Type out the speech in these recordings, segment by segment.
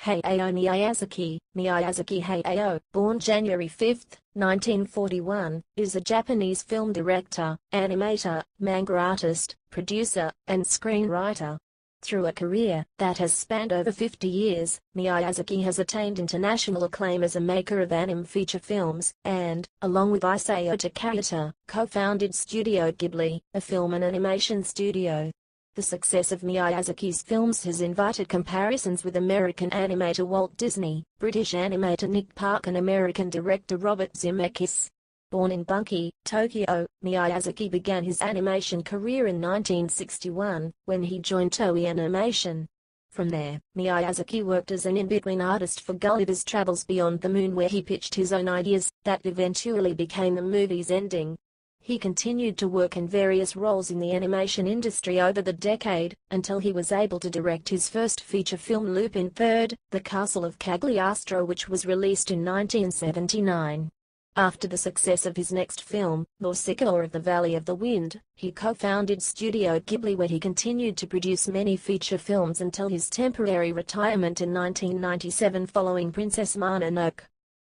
Hayao Miyazaki Hayao, born January 5, 1941, is a Japanese film director, animator, manga artist, producer, and screenwriter. Through a career that has spanned over 50 years, Miyazaki has attained international acclaim as a maker of anime feature films, and, along with Isao Takahata, co-founded Studio Ghibli, a film and animation studio. The success of Miyazaki's films has invited comparisons with American animator Walt Disney, British animator Nick Park and American director Robert Zemeckis. Born in Bunki, Tokyo, Miyazaki began his animation career in 1961, when he joined Toei Animation. From there, Miyazaki worked as an in-between artist for Gulliver's Travels Beyond the Moon, where he pitched his own ideas that eventually became the movie's ending. He continued to work in various roles in the animation industry over the decade, until he was able to direct his first feature film Lupin III, The Castle of Cagliostro, which was released in 1979. After the success of his next film, Nausicaa of the Valley of the Wind, he co-founded Studio Ghibli, where he continued to produce many feature films until his temporary retirement in 1997 following Princess Mononoke.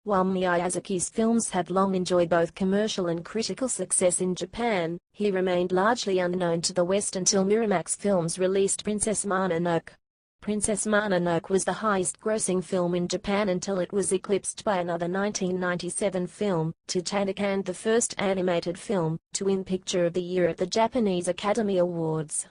While Miyazaki's films have long enjoyed both commercial and critical success in Japan, he remained largely unknown to the West until Miramax Films released Princess Mononoke. Princess Mononoke was the highest-grossing film in Japan until it was eclipsed by another 1997 film, Titanic, and the first animated film to win Picture of the Year at the Japanese Academy Awards.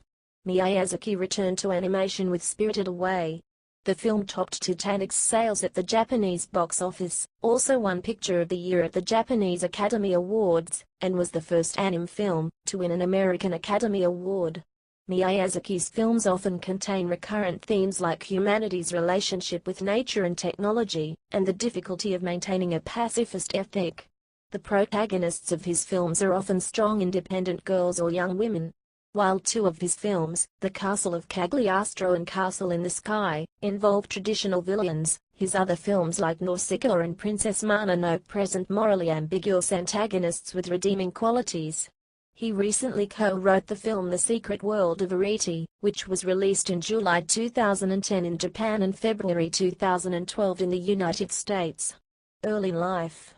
Miyazaki returned to animation with Spirited Away. The film topped Titanic's sales at the Japanese box office, also won Picture of the Year at the Japanese Academy Awards, and was the first anime film to win an American Academy Award. Miyazaki's films often contain recurrent themes like humanity's relationship with nature and technology, and the difficulty of maintaining a pacifist ethic. The protagonists of his films are often strong independent girls or young women. While two of his films, The Castle of Cagliostro and Castle in the Sky, involve traditional villains, his other films like Nausicaa and Princess Mononoke present morally ambiguous antagonists with redeeming qualities. He recently co-wrote the film The Secret World of Arete, which was released in July 2010 in Japan and February 2012 in the United States. Early life.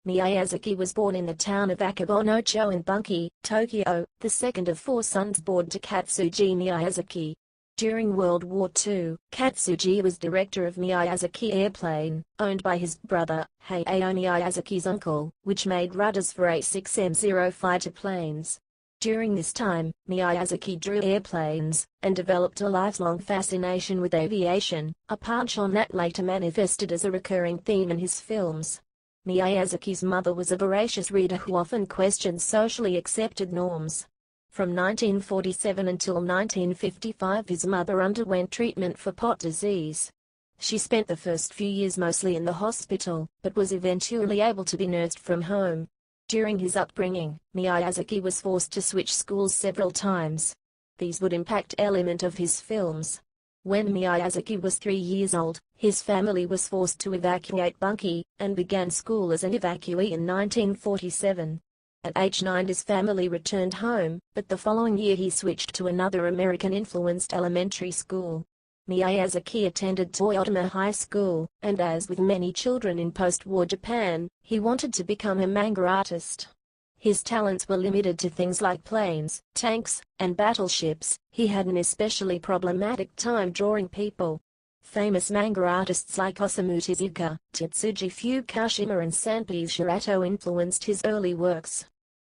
Miyazaki was born in the town of Akebonocho in Bunki, Tokyo, the second of four sons born to Katsuji Miyazaki. During World War II, Katsuji was director of Miyazaki Airplane, owned by his brother, Hayao Miyazaki's uncle, which made rudders for A6M0 fighter planes. During this time, Miyazaki drew airplanes, and developed a lifelong fascination with aviation, a penchant that later manifested as a recurring theme in his films. Miyazaki's mother was a voracious reader who often questioned socially accepted norms. From 1947 until 1955 his mother underwent treatment for pot disease. She spent the first few years mostly in the hospital, but was eventually able to be nursed from home. During his upbringing, Miyazaki was forced to switch schools several times. These would impact element of his films. When Miyazaki was 3 years old, his family was forced to evacuate Bunki, and began school as an evacuee in 1947. At age 9 his family returned home, but the following year he switched to another American-influenced elementary school. Miyazaki attended Toyotama High School, and as with many children in post-war Japan, he wanted to become a manga artist. His talents were limited to things like planes, tanks, and battleships. He had an especially problematic time drawing people. Famous manga artists like Osamu Tezuka, Tetsuji Fukushima and Sanpei Shirato influenced his early works.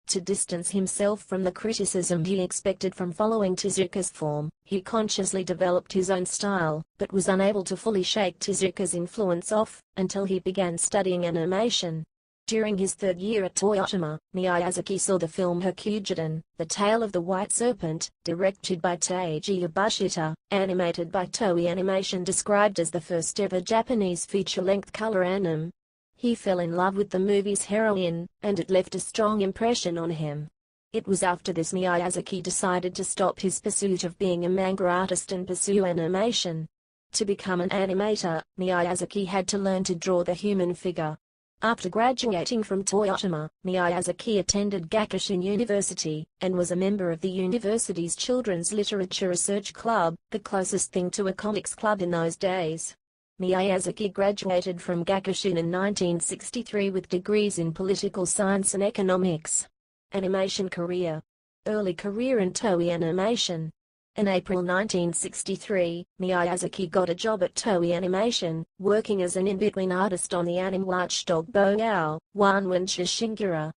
To distance himself from the criticism he expected from following Tezuka's form, he consciously developed his own style, but was unable to fully shake Tezuka's influence off, until he began studying animation. During his third year at Toyotama, Miyazaki saw the film Hyakujiden, The Tale of the White Serpent, directed by Taiji Yabashita, animated by Toei Animation, described as the first ever Japanese feature-length color anime. He fell in love with the movie's heroine, and it left a strong impression on him. It was after this Miyazaki decided to stop his pursuit of being a manga artist and pursue animation. To become an animator, Miyazaki had to learn to draw the human figure. After graduating from Toyotama, Miyazaki attended Gakushin University, and was a member of the university's Children's Literature Research Club, the closest thing to a comics club in those days. Miyazaki graduated from Gakushin in 1963 with degrees in political science and economics. Animation career. Early career in Toei Animation. In April 1963, Miyazaki got a job at Toei Animation, working as an in-between artist on the anime watchdog Boyao, Wanwensha Shingura.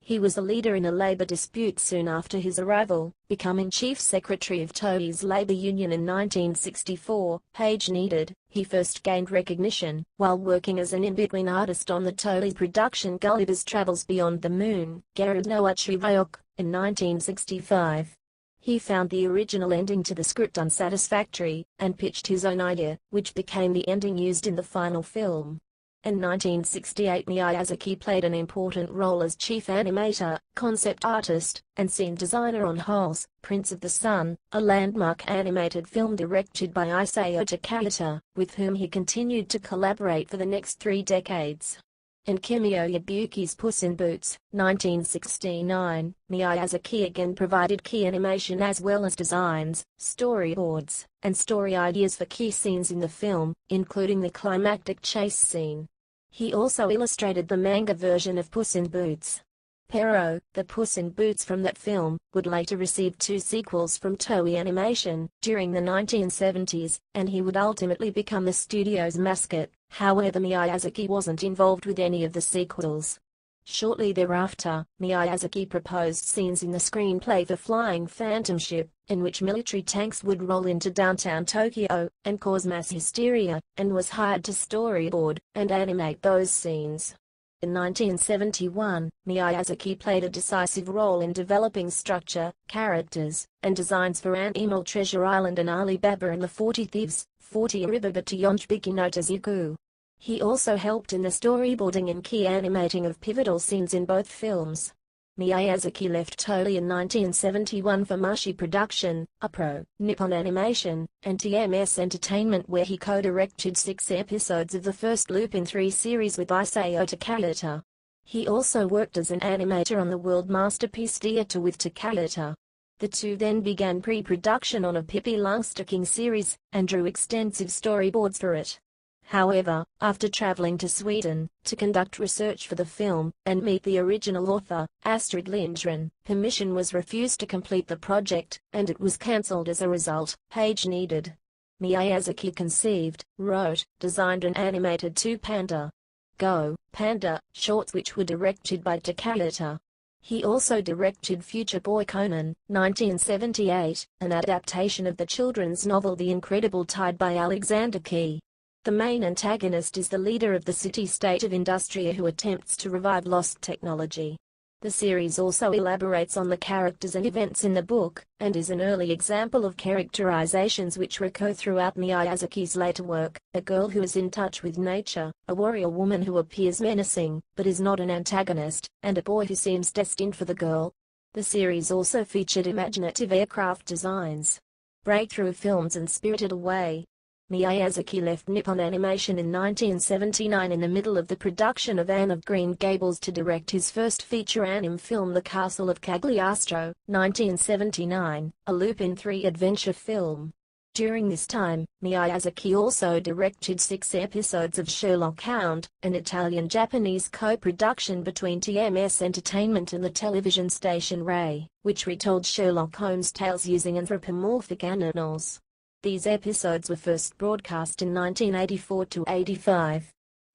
He was a leader in a labor dispute soon after his arrival, becoming chief secretary of Toei's labor union in 1964. Page needed. He first gained recognition while working as an in-between artist on the Toei production Gulliver's Travels Beyond the Moon, Geru no Uchiryoku, in 1965. He found the original ending to the script unsatisfactory, and pitched his own idea, which became the ending used in the final film. In 1968, Miyazaki played an important role as chief animator, concept artist, and scene designer on Howl's Prince of the Sun, a landmark animated film directed by Isao Takahata, with whom he continued to collaborate for the next 3 decades. In Kimio Yabuki's Puss in Boots, 1969, Miyazaki again provided key animation as well as designs, storyboards, and story ideas for key scenes in the film, including the climactic chase scene. He also illustrated the manga version of Puss in Boots. Pero, the Puss in Boots from that film, would later receive 2 sequels from Toei Animation during the 1970s, and he would ultimately become the studio's mascot. However, Miyazaki wasn't involved with any of the sequels. Shortly thereafter, Miyazaki proposed scenes in the screenplay for Flying Phantom Ship, in which military tanks would roll into downtown Tokyo and cause mass hysteria, and was hired to storyboard and animate those scenes. In 1971, Miyazaki played a decisive role in developing structure, characters, and designs for Animal Treasure Island and Alibaba and the 40 Thieves, 40 Aribaba Yonjibiki no Tezuku. He also helped in the storyboarding and key animating of pivotal scenes in both films. Miyazaki left Toei in 1971 for Mushi Production, Upro, Nippon Animation, and TMS Entertainment, where he co-directed 6 episodes of the first Lupin 3 series with Isao Takahata. He also worked as an animator on the World Masterpiece Theater with Takahata. The two then began pre-production on a Pippi Longstocking series, and drew extensive storyboards for it. However, after traveling to Sweden to conduct research for the film and meet the original author, Astrid Lindgren, permission was refused to complete the project, and it was cancelled as a result. Page needed. Miyazaki conceived, wrote, designed and animated 2 Panda Go, Panda shorts which were directed by Takahata. He also directed Future Boy Conan, 1978, an adaptation of the children's novel The Incredible Tide by Alexander Key. The main antagonist is the leader of the city-state of Industria who attempts to revive lost technology. The series also elaborates on the characters and events in the book, and is an early example of characterizations which recur throughout Miyazaki's later work: a girl who is in touch with nature, a warrior woman who appears menacing, but is not an antagonist, and a boy who seems destined for the girl. The series also featured imaginative aircraft designs. Breakthrough films and Spirited Away. Miyazaki left Nippon Animation in 1979 in the middle of the production of Anne of Green Gables to direct his first feature anime film The Castle of Cagliostro, 1979, a Lupin III adventure film. During this time, Miyazaki also directed 6 episodes of Sherlock Hound, an Italian-Japanese co-production between TMS Entertainment and the television station Rai, which retold Sherlock Holmes' tales using anthropomorphic animals. These episodes were first broadcast in 1984–85.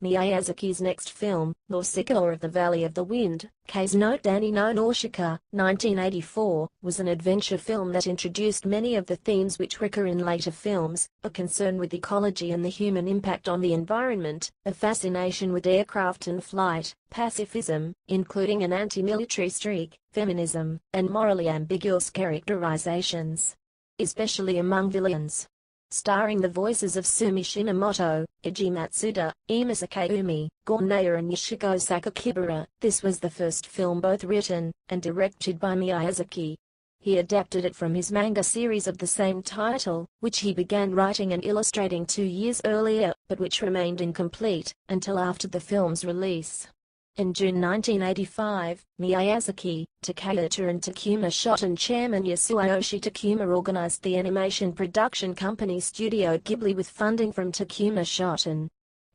Miyazaki's next film, Nausicaa of the Valley of the Wind, Kei's no Dani no Nausicaa, 1984, was an adventure film that introduced many of the themes which recur in later films: a concern with ecology and the human impact on the environment, a fascination with aircraft and flight, pacifism, including an anti-military streak, feminism, and morally ambiguous characterizations, especially among villains. Starring the voices of Sumi Shinomoto, Iji Matsuda, Ima Sakayumi, Gornaya and Yoshiko Sakakibara, this was the first film both written and directed by Miyazaki. He adapted it from his manga series of the same title, which he began writing and illustrating 2 years earlier, but which remained incomplete until after the film's release. In June 1985, Miyazaki, Takahata and Takuma Shoten chairman Yasuoshi Takuma organized the animation production company Studio Ghibli with funding from Takuma Shoten.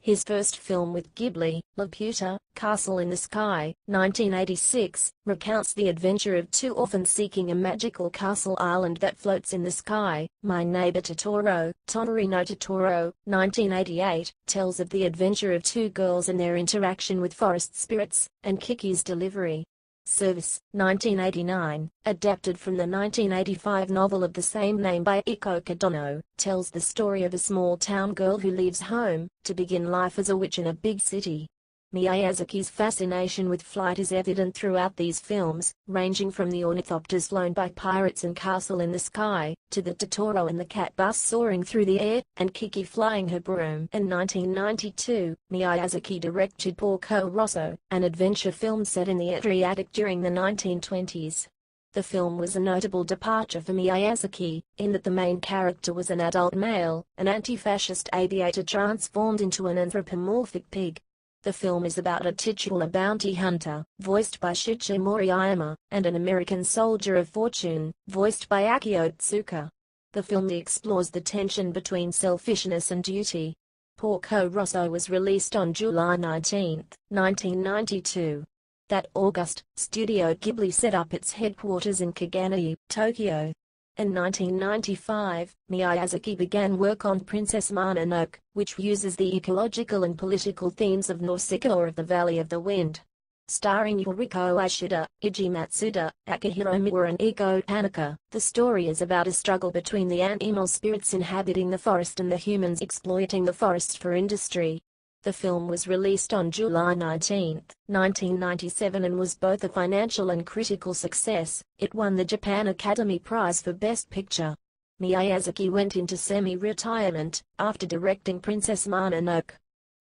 His first film with Ghibli, Laputa, Castle in the Sky, 1986, recounts the adventure of two orphans seeking a magical castle island that floats in the sky. My Neighbor Totoro, Tonari no Totoro, 1988, tells of the adventure of two girls and their interaction with forest spirits, and Kiki's Delivery Service, 1989, adapted from the 1985 novel of the same name by Iko Kadono, tells the story of a small-town girl who leaves home to begin life as a witch in a big city. Miyazaki's fascination with flight is evident throughout these films, ranging from the ornithopters flown by pirates and Castle in the Sky, to the Totoro and the cat bus soaring through the air, and Kiki flying her broom. In 1992, Miyazaki directed Porco Rosso, an adventure film set in the Adriatic during the 1920s. The film was a notable departure for Miyazaki, in that the main character was an adult male, an anti-fascist aviator transformed into an anthropomorphic pig. The film is about a titular bounty hunter, voiced by Shuichi Moriyama, and an American soldier of fortune, voiced by Akio Tsuka. The film explores the tension between selfishness and duty. Porco Rosso was released on July 19, 1992. That August, Studio Ghibli set up its headquarters in Kagane, Tokyo. In 1995, Miyazaki began work on Princess Mononoke, which uses the ecological and political themes of Nausicaa of the Valley of the Wind. Starring Yuriko Ishida, Iji Matsuda, Akihiro Miura and Iko Tanaka, the story is about a struggle between the animal spirits inhabiting the forest and the humans exploiting the forests for industry. The film was released on July 19, 1997 and was both a financial and critical success. It won the Japan Academy Prize for Best Picture. Miyazaki went into semi-retirement after directing Princess Mononoke.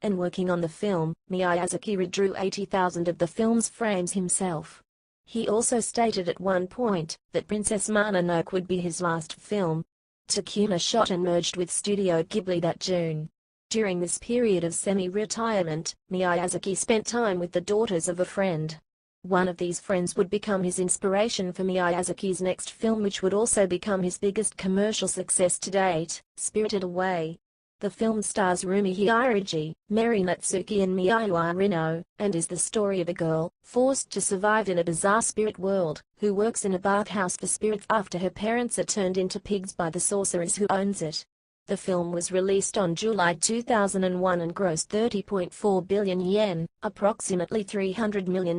In working on the film, Miyazaki redrew 80,000 of the film's frames himself. He also stated at one point that Princess Mononoke would be his last film. Takuma Shoten merged with Studio Ghibli that June. During this period of semi-retirement, Miyazaki spent time with the daughters of a friend. One of these friends would become his inspiration for Miyazaki's next film, which would also become his biggest commercial success to date, Spirited Away. The film stars Rumi Hiraji, Meri Natsuki and Miyawa Rino, and is the story of a girl, forced to survive in a bizarre spirit world, who works in a bathhouse for spirits after her parents are turned into pigs by the sorceress who owns it. The film was released on July 2001 and grossed 30.4 billion yen, approximately $300 million,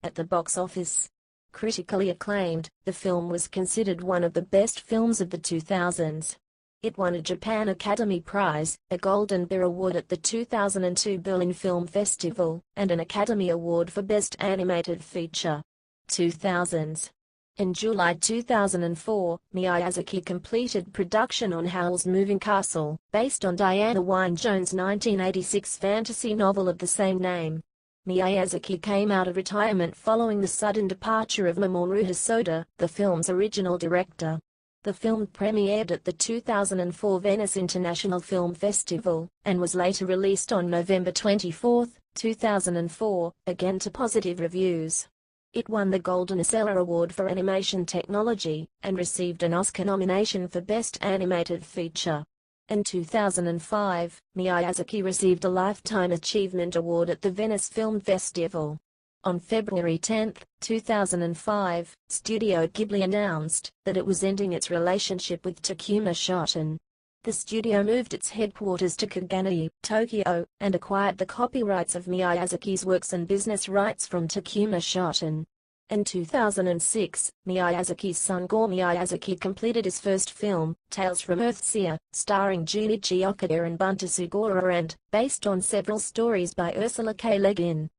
at the box office. Critically acclaimed, the film was considered one of the best films of the 2000s. It won a Japan Academy Prize, a Golden Bear Award at the 2002 Berlin Film Festival, and an Academy Award for Best Animated Feature. 2000s. In July 2004, Miyazaki completed production on Howl's Moving Castle, based on Diana Wynne-Jones' 1986 fantasy novel of the same name. Miyazaki came out of retirement following the sudden departure of Mamoru Hosoda, the film's original director. The film premiered at the 2004 Venice International Film Festival, and was later released on November 24, 2004, again to positive reviews. It won the Golden Ocello Award for Animation Technology, and received an Oscar nomination for Best Animated Feature. In 2005, Miyazaki received a Lifetime Achievement Award at the Venice Film Festival. On February 10, 2005, Studio Ghibli announced that it was ending its relationship with Takuma Shoten. The studio moved its headquarters to Kagane, Tokyo, and acquired the copyrights of Miyazaki's works and business rights from Takuma Shoten. In 2006, Miyazaki's son Goro Miyazaki completed his first film, Tales from Earthsea, starring Junichi Okada and Bunta Sugawara and, based on several stories by Ursula K. Le Guin.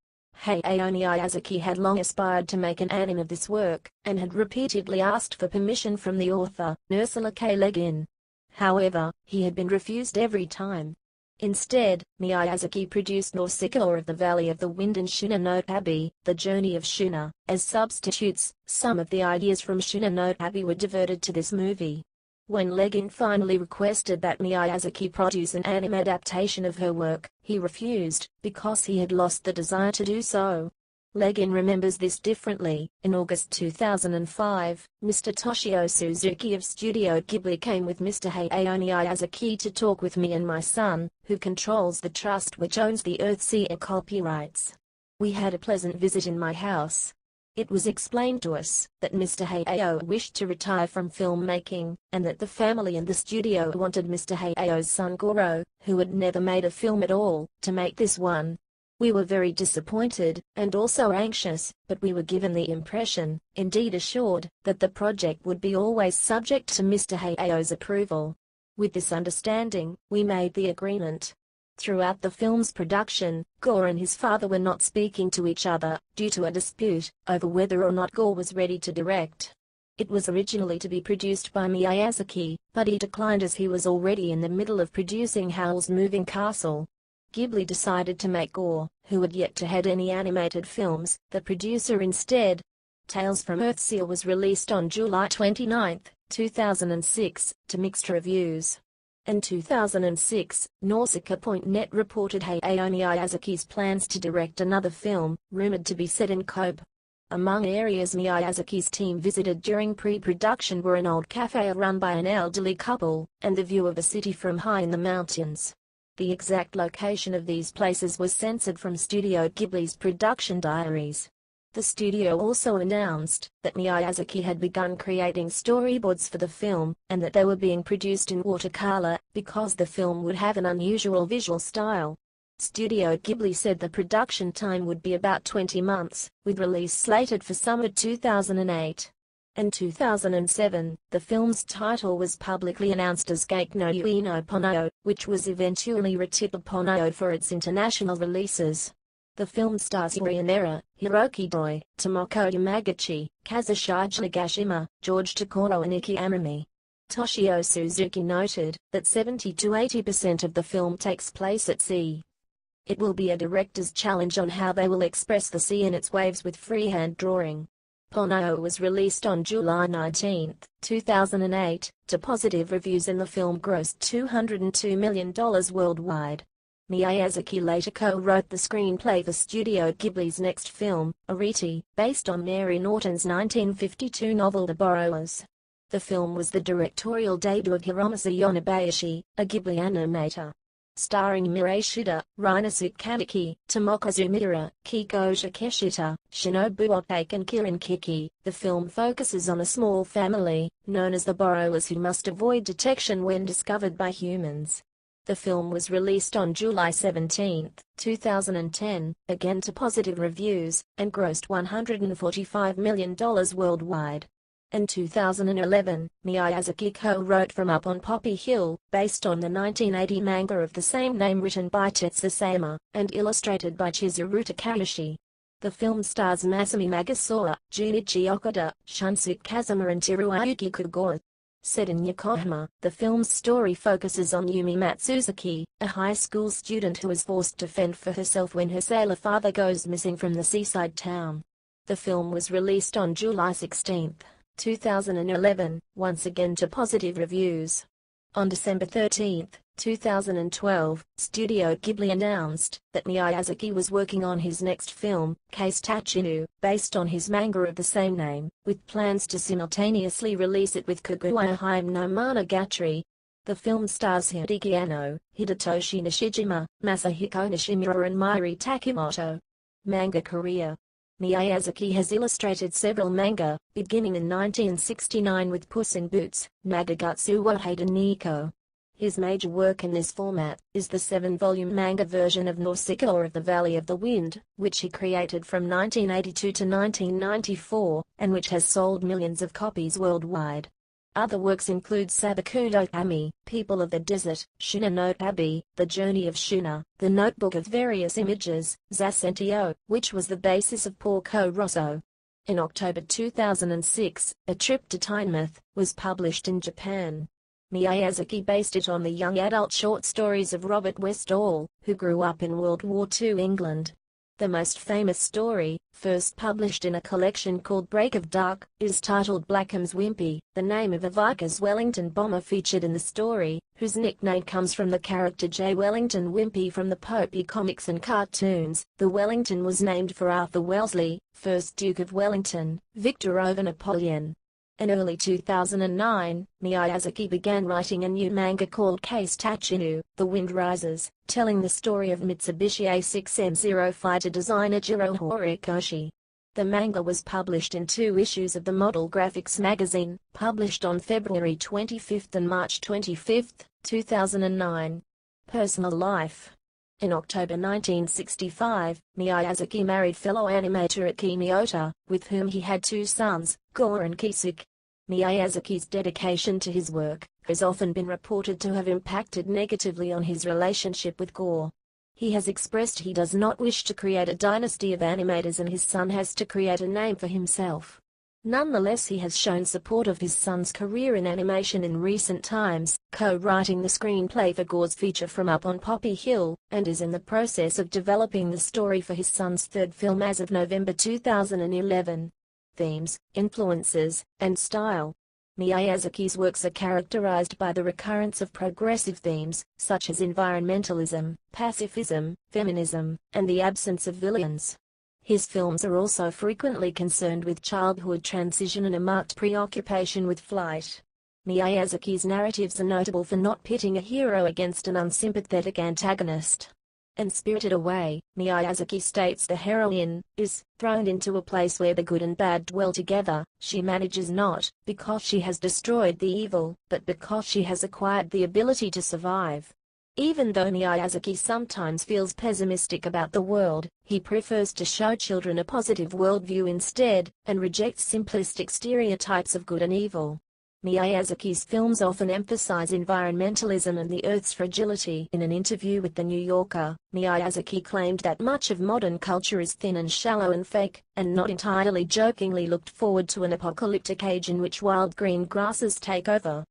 Hayao Miyazaki had long aspired to make an anime of this work, and had repeatedly asked for permission from the author, Ursula K. Le Guin. However, he had been refused every time. Instead, Miyazaki produced Nausicaa of the Valley of the Wind and Shuna no Tabi, The Journey of Shuna, as substitutes. Some of the ideas from Shuna no Tabi were diverted to this movie. When Legin finally requested that Miyazaki produce an anime adaptation of her work, he refused, because he had lost the desire to do so. Legin remembers this differently. In August 2005, Mr. Toshio Suzuki of Studio Ghibli came with Mr. Hayao Miyazaki to talk with me and my son, who controls the trust which owns the Earthsea copyrights. We had a pleasant visit in my house. It was explained to us that Mr. Hayao wished to retire from filmmaking, and that the family and the studio wanted Mr. Hayao's son Goro, who had never made a film at all, to make this one. We were very disappointed, and also anxious, but we were given the impression, indeed assured, that the project would be always subject to Mr. Hayao's approval. With this understanding, we made the agreement. Throughout the film's production, Gore and his father were not speaking to each other, due to a dispute over whether or not Gore was ready to direct. It was originally to be produced by Miyazaki, but he declined as he was already in the middle of producing Howl's Moving Castle. Ghibli decided to make Gore, who had yet to head any animated films, the producer instead. Tales from Earthsea was released on July 29, 2006, to mixed reviews. In 2006, Nausicaa.net reported Hayao Miyazaki's plans to direct another film, rumored to be set in Kobe. Among areas Miyazaki's team visited during pre-production were an old cafe run by an elderly couple, and the view of a city from high in the mountains. The exact location of these places was censored from Studio Ghibli's production diaries. The studio also announced that Miyazaki had begun creating storyboards for the film, and that they were being produced in watercolor, because the film would have an unusual visual style. Studio Ghibli said the production time would be about 20 months, with release slated for summer 2008. In 2007, the film's title was publicly announced as Geiki no Yui no Ponyo, which was eventually retitled Ponyo for its international releases. The film stars Yuri Onera, Hiroki Doi, Tomoko Yamaguchi, Kazushige Nagashima, George Takoro and Iki Amami. Toshio Suzuki noted that 70 to 80% of the film takes place at sea. It will be a director's challenge on how they will express the sea and its waves with freehand drawing. Ponyo was released on July 19, 2008, to positive reviews, and the film grossed $202 million worldwide. Miyazaki later co-wrote the screenplay for Studio Ghibli's next film, Ariti, based on Mary Norton's 1952 novel The Borrowers. The film was the directorial debut of Hiromasa Yonebayashi, a Ghibli animator. Starring Mirai Shida, Ryunosuke Kaneki, Tomoka Sumida, Kiko Kishita, Shinobu Otake and Kirin Kiki, the film focuses on a small family, known as the Borrowers, who must avoid detection when discovered by humans. The film was released on July 17, 2010, again to positive reviews, and grossed $145 million worldwide. In 2011, Miyazaki co-wrote From Up on Poppy Hill, based on the 1980 manga of the same name written by Tetsu Sama, and illustrated by Chizuru Takahashi. The film stars Masami Nagasawa, Junichi Okada, Shunsuke Kazuma and Teruyuki Kogoro. Set in Yokohama, the film's story focuses on Yumi Matsuzuki, a high school student who is forced to fend for herself when her sailor father goes missing from the seaside town. The film was released on July 16, 2011, once again to positive reviews. On December 13, 2012, Studio Ghibli announced that Miyazaki was working on his next film, Case Tachinu, based on his manga of the same name, with plans to simultaneously release it with Kaguya Hime no Monogatari. The film stars Hideki Anno, Hidetoshi Nishijima, Masahiko Nishimura and Mairi Takimoto. Manga career. Miyazaki has illustrated several manga, beginning in 1969 with Puss in Boots, Nagagatsu wa Haida Nico. His major work in this format is the 7-volume manga version of Nausicaa or of the Valley of the Wind, which he created from 1982 to 1994, and which has sold millions of copies worldwide. Other works include Sabaku no Kami, People of the Desert, Shuna no Tabi, The Journey of Shuna, The Notebook of Various Images, Zasentio, which was the basis of Porco Rosso. In October 2006, A Trip to Tynemouth was published in Japan. Miyazaki based it on the young adult short stories of Robert Westall, who grew up in World War II England. The most famous story, first published in a collection called Break of Dark, is titled Blackham's Wimpy, the name of a Vickers Wellington bomber featured in the story, whose nickname comes from the character J. Wellington Wimpy from the Popey comics and cartoons. The Wellington was named for Arthur Wellesley, 1st Duke of Wellington, victor over Napoleon. In early 2009, Miyazaki began writing a new manga called Case Tachinu, The Wind Rises, telling the story of Mitsubishi A6M0 fighter designer Jiro Horikoshi. The manga was published in 2 issues of the Model Graphics magazine, published on February 25 and March 25, 2009. Personal life. In October 1965, Miyazaki married fellow animator Aki Miyota, with whom he had 2 sons, Gore and Kisuke. Miyazaki's dedication to his work has often been reported to have impacted negatively on his relationship with Gore. He has expressed he does not wish to create a dynasty of animators and his son has to create a name for himself. Nonetheless, he has shown support of his son's career in animation in recent times, co-writing the screenplay for Gore's feature From Up on Poppy Hill, and is in the process of developing the story for his son's 3rd film as of November 2011. Themes, influences, and style. Miyazaki's works are characterized by the recurrence of progressive themes, such as environmentalism, pacifism, feminism, and the absence of villains. His films are also frequently concerned with childhood transition and a marked preoccupation with flight. Miyazaki's narratives are notable for not pitting a hero against an unsympathetic antagonist. In Spirited Away, Miyazaki states the heroine is thrown into a place where the good and bad dwell together. She manages not because she has destroyed the evil, but because she has acquired the ability to survive. Even though Miyazaki sometimes feels pessimistic about the world, he prefers to show children a positive worldview instead, and rejects simplistic stereotypes of good and evil. Miyazaki's films often emphasize environmentalism and the Earth's fragility. In an interview with The New Yorker, Miyazaki claimed that much of modern culture is thin and shallow and fake, and not entirely jokingly looked forward to an apocalyptic age in which wild green grasses take over.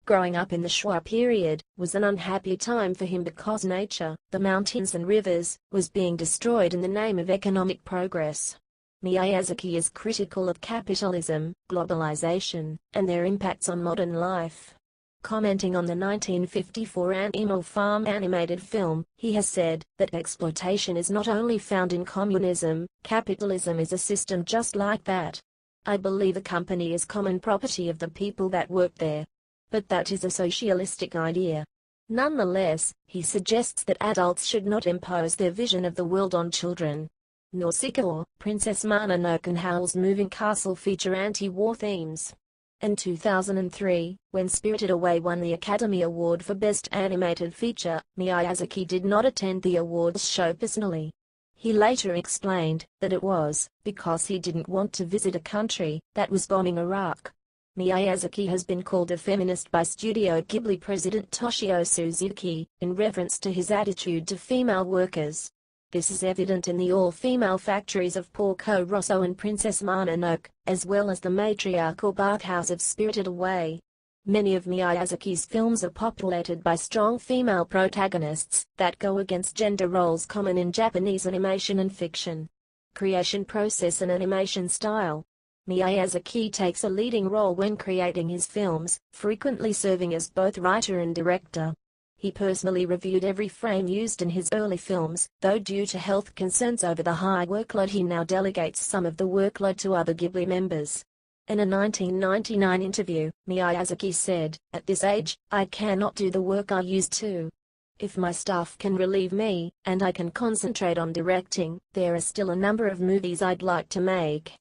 Growing up in the Showa period was an unhappy time for him because nature, the mountains and rivers, was being destroyed in the name of economic progress. Miyazaki is critical of capitalism, globalization, and their impacts on modern life. Commenting on the 1954 Animal Farm animated film, he has said that exploitation is not only found in communism, capitalism is a system just like that. I believe a company is common property of the people that work there. But that is a socialistic idea. Nonetheless, he suggests that adults should not impose their vision of the world on children. Nausicaa, Princess Mononoke and Howl's Moving Castle feature anti-war themes. In 2003, when Spirited Away won the Academy Award for Best Animated Feature, Miyazaki did not attend the awards show personally. He later explained that it was because he didn't want to visit a country that was bombing Iraq. Miyazaki has been called a feminist by Studio Ghibli president Toshio Suzuki, in reference to his attitude to female workers. This is evident in the all-female factories of Porco Rosso and Princess Mononoke, as well as the matriarchal bathhouse of Spirited Away. Many of Miyazaki's films are populated by strong female protagonists that go against gender roles common in Japanese animation and fiction. Creation process and animation style. Miyazaki takes a leading role when creating his films, frequently serving as both writer and director. He personally reviewed every frame used in his early films, though due to health concerns over the high workload he now delegates some of the workload to other Ghibli members. In a 1999 interview, Miyazaki said, "At this age, I cannot do the work I used to. If my staff can relieve me, and I can concentrate on directing, there are still a number of movies I'd like to make."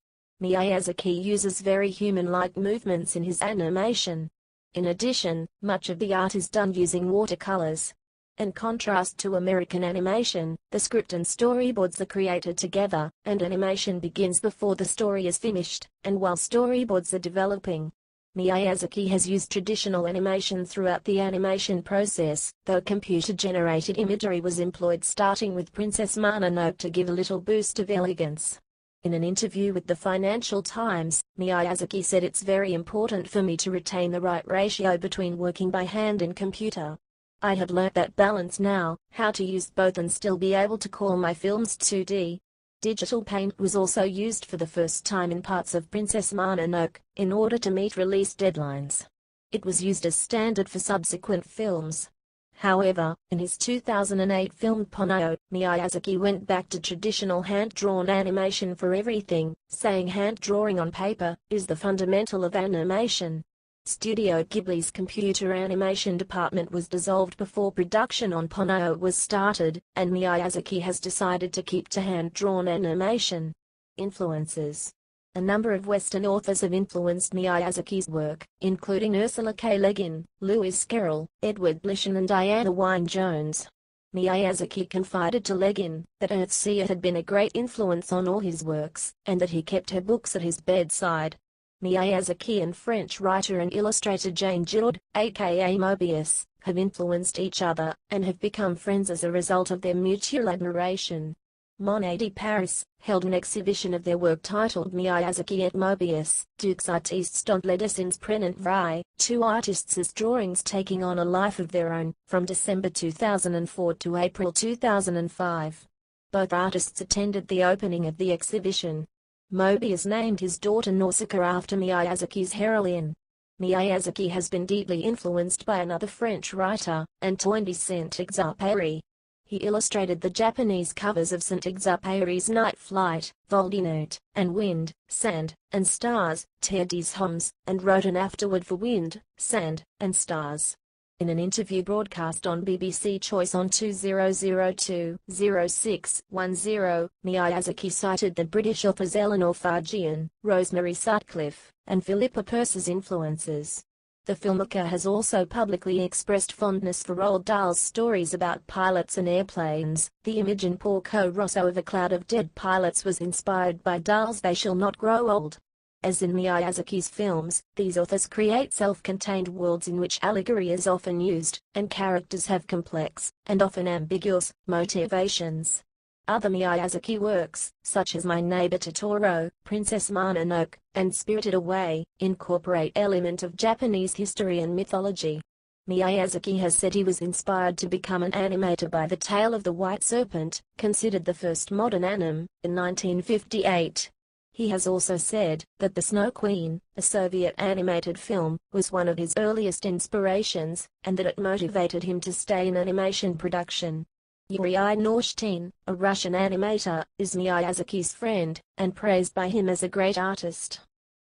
Miyazaki uses very human-like movements in his animation. In addition, much of the art is done using watercolors. In contrast to American animation, the script and storyboards are created together, and animation begins before the story is finished, and while storyboards are developing. Miyazaki has used traditional animation throughout the animation process, though computer-generated imagery was employed starting with Princess Mononoke to give a little boost of elegance. In an interview with the Financial Times, Miyazaki said, "It's very important for me to retain the right ratio between working by hand and computer. I have learnt that balance now, how to use both and still be able to call my films 2D. Digital paint was also used for the first time in parts of Princess Mononoke, in order to meet release deadlines. It was used as standard for subsequent films. However, in his 2008 film Ponyo, Miyazaki went back to traditional hand-drawn animation for everything, saying hand-drawing on paper is the fundamental of animation. Studio Ghibli's computer animation department was dissolved before production on Ponyo was started, and Miyazaki has decided to keep to hand-drawn animation. Influences. A number of Western authors have influenced Miyazaki's work, including Ursula K. Le Guin, Lewis Carroll, Edward Blishen and Diana Wynne-Jones. Miyazaki confided to Le Guin that Earthsea had been a great influence on all his works, and that he kept her books at his bedside. Miyazaki and French writer and illustrator Jane Giraud, aka Mobius, have influenced each other, and have become friends as a result of their mutual admiration. Monet de Paris held an exhibition of their work titled Miyazaki et Mobius, deux artistes dont les dessins prennent vie, two artists' drawings taking on a life of their own, from December 2004 to April 2005. Both artists attended the opening of the exhibition. Mobius named his daughter Nausicaa after Miyazaki's heroine. Miyazaki has been deeply influenced by another French writer, Antoine de Saint-Exupéry. He illustrated the Japanese covers of Saint-Exupéry's Night Flight, Vol de Note, and Wind, Sand, and Stars, Terre des Hommes, and wrote an afterword for Wind, Sand, and Stars. In an interview broadcast on BBC Choice on 2002-06-10, Miyazaki cited the British authors Eleanor Fargian, Rosemary Sutcliffe, and Philippa Perce's influences. The filmmaker has also publicly expressed fondness for Roald Dahl's stories about pilots and airplanes. The image in Porco Rosso of a cloud of dead pilots was inspired by Dahl's They Shall Not Grow Old. As in Miyazaki's films, these authors create self-contained worlds in which allegory is often used, and characters have complex, and often ambiguous, motivations. Other Miyazaki works, such as My Neighbor Totoro, Princess Mononoke, and Spirited Away, incorporate elements of Japanese history and mythology. Miyazaki has said he was inspired to become an animator by The Tale of the White Serpent, considered the first modern anime, in 1958. He has also said that The Snow Queen, a Soviet animated film, was one of his earliest inspirations, and that it motivated him to stay in animation production. Yuri Norstein, a Russian animator, is Miyazaki's friend, and praised by him as a great artist.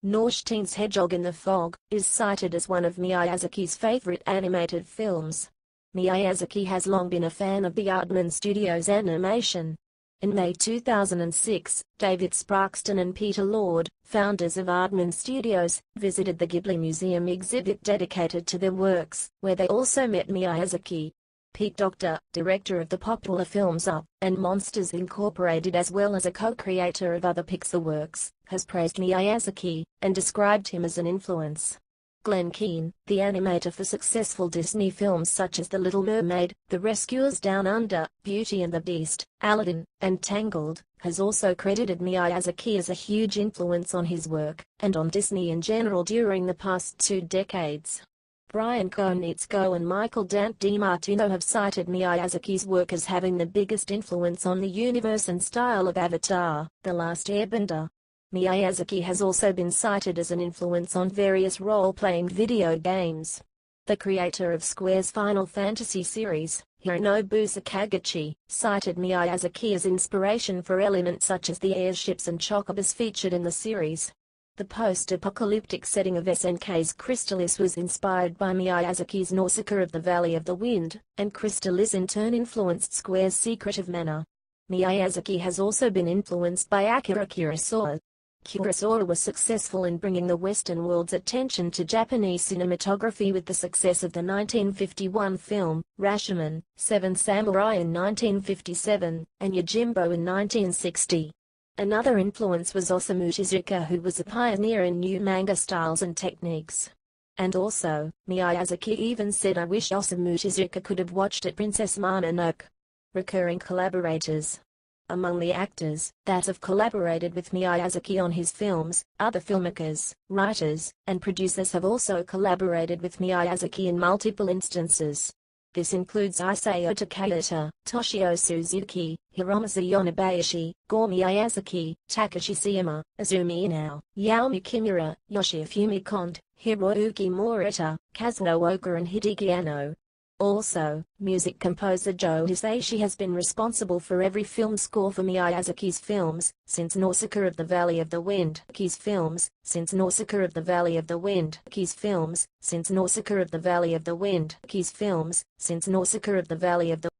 Norstein's Hedgehog in the Fog is cited as one of Miyazaki's favorite animated films. Miyazaki has long been a fan of the Aardman Studios' animation. In May 2006, David Sparkston and Peter Lord, founders of Aardman Studios, visited the Ghibli Museum exhibit dedicated to their works, where they also met Miyazaki. Pete Docter, director of the popular films Up and Monsters Incorporated as well as a co-creator of other Pixar works, has praised Miyazaki, and described him as an influence. Glenn Keane, the animator for successful Disney films such as The Little Mermaid, The Rescuers Down Under, Beauty and the Beast, Aladdin, and Tangled, has also credited Miyazaki as a huge influence on his work, and on Disney in general during the past 2 decades. Brian Konietzko and Michael Dante DiMartino have cited Miyazaki's work as having the biggest influence on the universe and style of Avatar, The Last Airbender. Miyazaki has also been cited as an influence on various role-playing video games. The creator of Square's Final Fantasy series, Hironobu Sakaguchi, cited Miyazaki as inspiration for elements such as the airships and chocobos featured in the series. The post-apocalyptic setting of SNK's Crystalis was inspired by Miyazaki's Nausicaa of the Valley of the Wind, and Crystalis in turn influenced Square's Secret of Mana. Miyazaki has also been influenced by Akira Kurosawa. Kurosawa was successful in bringing the Western world's attention to Japanese cinematography with the success of the 1951 film, Rashomon, Seven Samurai in 1957, and Yojimbo in 1960. Another influence was Osamu Tezuka, who was a pioneer in new manga styles and techniques. And also, Miyazaki even said, "I wish Osamu Tezuka could have watched it Princess Mononoke." Recurring collaborators. Among the actors that have collaborated with Miyazaki on his films, other filmmakers, writers, and producers have also collaborated with Miyazaki in multiple instances. This includes Isao Takahata, Toshio Suzuki, Hiromazu Yonebayashi, Goro Miyazaki, Takashi Siyama, Azumi Inao, Yaomi Kimura, Yoshifumi Kondo, Hiroyuki Morita, Kazuo Oka and Hideki Anno. Also, music composer Joe Hisaishi has been responsible for every film score for Miyazaki's films, since Nausicaa of the Valley of the Wind. Since Nausicaa of the Valley of the Wind. Since Nausicaa of the Valley of the Wind. Since Nausicaa of the Valley of the